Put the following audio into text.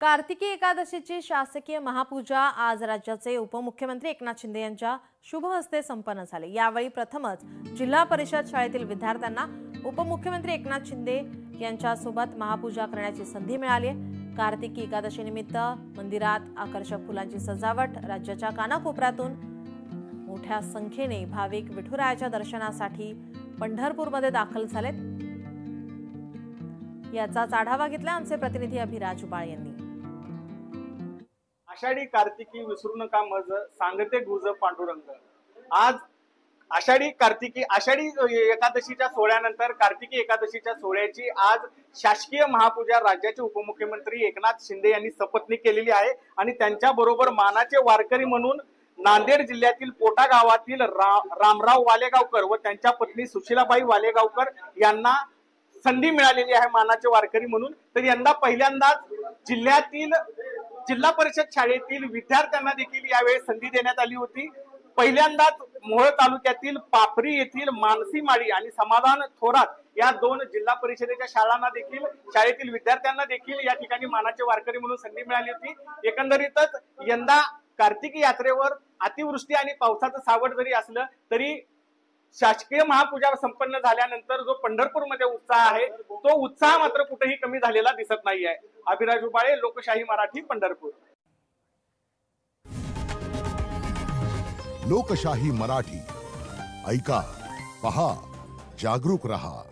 कार्तिकी एकादशीची शासकीय महापूजा आज राज्याचे उपमुख्यमंत्री एकनाथ शिंदे यांच्या शुभ हस्ते संपन्न झाली। यावेळी प्रथमच जिल्हा परिषद शाळेतील विद्यार्थ्यांना उपमुख्यमंत्री एकनाथ शिंदे यांच्यासोबत महापूजा करण्याची संधी मिळाली आहे। कार्तिकी एकादशी निमित्त मंदिरात आकर्षक फुलांची सजावट, राज्याच्या कानाकोपऱ्यातून मोठ्या संख्येने भाविक विठुरायाच्या दर्शनासाठी पंढरपूरमध्ये दाखल झालेत। याचाच आढावा घेतला आमचे प्रतिनिधी अभिराज उबाळ यांनी। आषाढी कार्तिकी विसरू नका मज, सांगते गुज पांडुरंग। आज आषाढी एकादशीच्या सोहळ्यानंतर कार्तिकी एकादशीच्या सोहळ्याची आज शासकीय महापूजा राज्याचे उपमुख्यमंत्री एकनाथ शिंदे यांनी सपत्नीक केलेली आहे आणि त्यांच्या बरोबर मानाचे वारकरी म्हणून नांदेड जिल्ह्यातील पोटा गावातील रामराव वालेगावकर व त्यांच्या पत्नी सुशीलाबाई वालेगावकर यांना संधी मिळालेली आहे मानाचे वारकरी म्हणून। तर यंदा पहिल्यांदाच जिल्हा परिषद शाळेतील विद्यार्थ्यांना देखील यावेळी संधी देण्यात आली होती। पहिल्यांदाच मोहोळ तालुक्यातील पापरी येथील मानसी माळी आणि समाधान थोरात या दोन जिल्हा परिषदेच्या शाळेतील विद्यार्थ्यांना देखील या ठिकाणी मानाचे वारकरी म्हणून संधी मिळाली होती। एकंदरीतच यंदा कार्तिकी यात्रेवर अतिवृष्टी आणि पावसाचं सावट जरी असलं तरी शासकीय महापूजा संपन्न झाल्यानंतर जो पंढरपूरमध्ये उत्साह आहे तो उत्साह मात्र कुठेही कमी झालेला दिसत नाहीये। अभिराज उबाळे, लोकशाही मराठी, पंढरपूर। लोकशाही मराठी ऐका, पहा, जागरूक रहा।